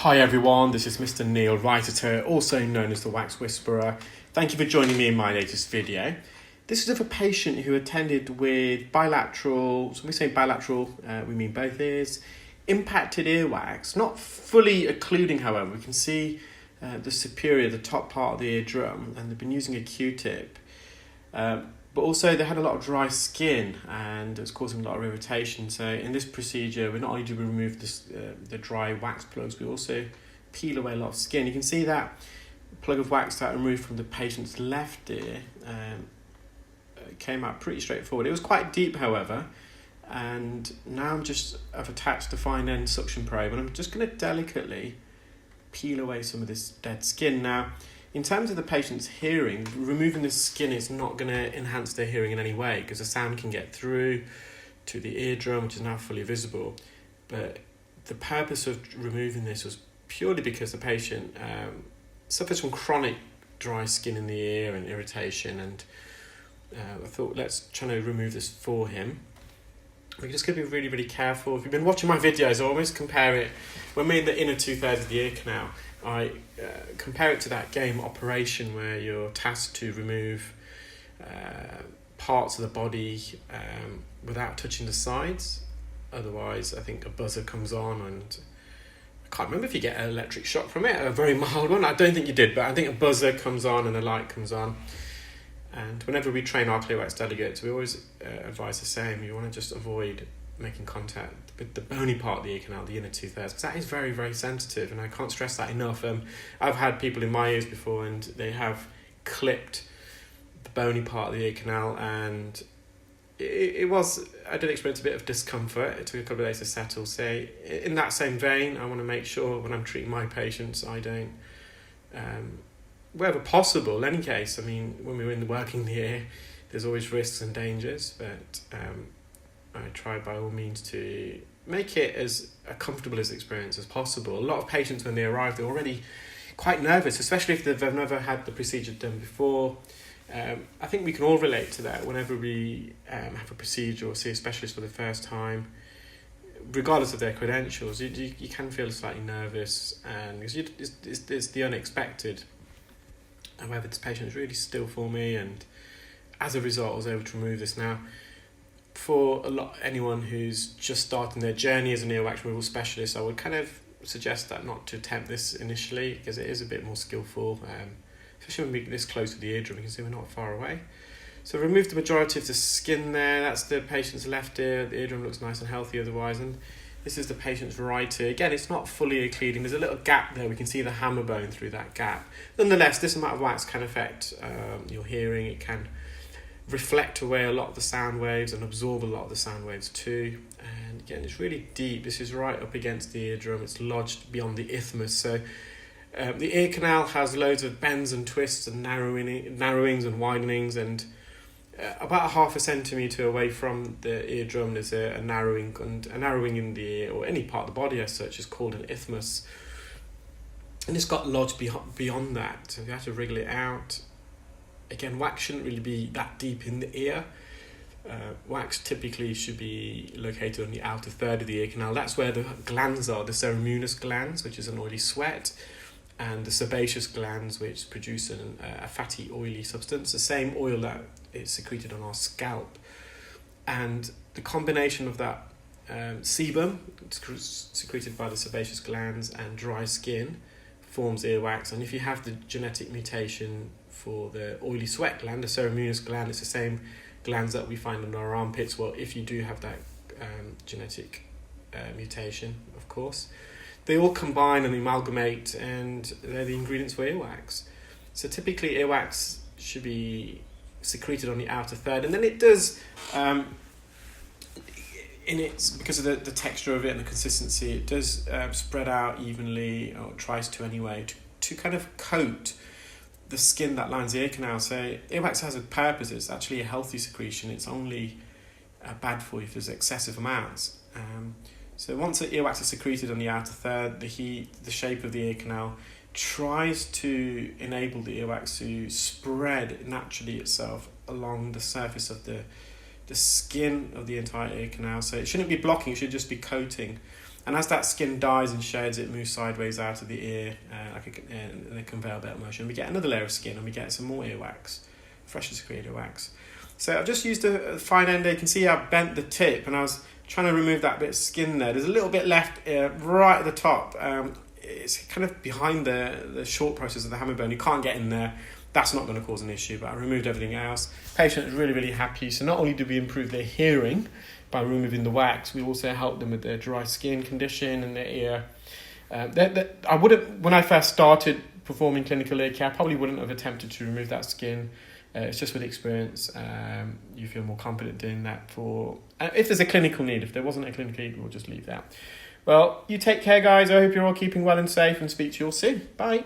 Hi everyone, this is Mr Neel Raithatha, also known as the Wax Whisperer. Thank you for joining me in my latest video. This is of a patient who attended with bilateral, so when we say bilateral, we mean both ears, impacted earwax, not fully occluding however. We can see the superior, the top part of the eardrum, and they've been using a Q-tip. But also they had a lot of dry skin and it was causing a lot of irritation. So in this procedure, we not only do we remove the dry wax plugs, we also peel away a lot of skin. You can see that plug of wax that I removed from the patient's left ear came out pretty straightforward. It was quite deep, however, and now I've attached a fine end suction probe and I'm just going to delicately peel away some of this dead skin. Now, in terms of the patient's hearing, removing the skin is not going to enhance their hearing in any way because the sound can get through to the eardrum, which is now fully visible. But the purpose of removing this was purely because the patient suffers from chronic dry skin in the ear and irritation, and I thought, let's try to remove this for him. We're just going to be really, really careful. If you've been watching my videos, I always compare it, when we're in the inner two-thirds of the ear canal, I compare it to that game Operation where you're tasked to remove parts of the body without touching the sides. Otherwise, I think a buzzer comes on, and I can't remember if you get an electric shock from it, a very mild one. I don't think you did, but I think a buzzer comes on and a light comes on. And whenever we train our clear wax delegates, we always advise the same. You want to just avoid making contact with the bony part of the ear canal, the inner two-thirds, because that is very, very sensitive, and I can't stress that enough. I've had people in my ears before, and they have clipped the bony part of the ear canal, and I did experience a bit of discomfort. It took a couple of days to settle. So in that same vein, I want to make sure when I'm treating my patients, I don't, wherever possible, in any case, I mean, when we're in the working the ear, there's always risks and dangers, but I try by all means to make it as a comfortable as experience as possible. A lot of patients, when they arrive, they're already quite nervous, especially if they've never had the procedure done before. I think we can all relate to that whenever we have a procedure or see a specialist for the first time. Regardless of their credentials, you can feel slightly nervous, and it's the unexpected. However, this patient is really still for me, and as a result, I was able to remove this. Now, for anyone who's just starting their journey as an earwax removal specialist, I would kind of suggest that not to attempt this initially because it is a bit more skillful, especially when we're this close to the eardrum. You can see we're not far away. So remove the majority of the skin there. That's the patient's left ear. The eardrum looks nice and healthy otherwise, and this is the patient's right ear. Again, it's not fully occluding. There's a little gap there. We can see the hammer bone through that gap. Nonetheless, this amount of wax can affect your hearing. It can reflect away a lot of the sound waves and absorb a lot of the sound waves too. And again, it's really deep. This is right up against the eardrum. It's lodged beyond the isthmus. So the ear canal has loads of bends and twists and narrowings and widenings, and about 0.5 centimetre away from the eardrum there's a narrowing, and a narrowing in the ear, or any part of the body as such, is called an isthmus. And it's got lodged beyond that, so you have to wriggle it out. Again, wax shouldn't really be that deep in the ear. Wax typically should be located on the outer third of the ear canal. That's where the glands are, the ceruminous glands, which is an oily sweat, and the sebaceous glands, which produce a fatty, oily substance, the same oil that is secreted on our scalp. And the combination of that sebum, secreted by the sebaceous glands, and dry skin forms earwax. And if you have the genetic mutation for the oily sweat gland, the ceruminous gland, it's the same glands that we find in our armpits. Well, if you do have that genetic mutation, of course, they all combine and amalgamate, and they're the ingredients for earwax. So typically earwax should be secreted on the outer third, and then it does, because of the texture of it and the consistency, it does spread out evenly, or tries to anyway, to kind of coat the skin that lines the ear canal. So earwax has a purpose. It's actually a healthy secretion. It's only bad for you if there's excessive amounts. So once the earwax is secreted on the outer third, the shape of the ear canal tries to enable the earwax to spread naturally itself along the surface of the skin of the entire ear canal. So it shouldn't be blocking, it should just be coating. And as that skin dies and sheds, it moves sideways out of the ear in a conveyor belt motion. We get another layer of skin and we get some more earwax, freshly secreted earwax. So I've just used a fine ender. You can see I've bent the tip and I was trying to remove that bit of skin there. There's a little bit left right at the top. It's kind of behind the short process of the hammer bone. You can't get in there. That's not going to cause an issue, but I removed everything else. Patient is really, really happy. So not only did we improve their hearing by removing the wax, we also helped them with their dry skin condition and their ear. I wouldn't, when I first started performing clinical ear care, I probably wouldn't have attempted to remove that skin. It's just with experience, you feel more confident doing that for... if there's a clinical need. If there wasn't a clinical need, we'll just leave that. Well, you take care, guys. I hope you're all keeping well and safe, and speak to you all soon. Bye.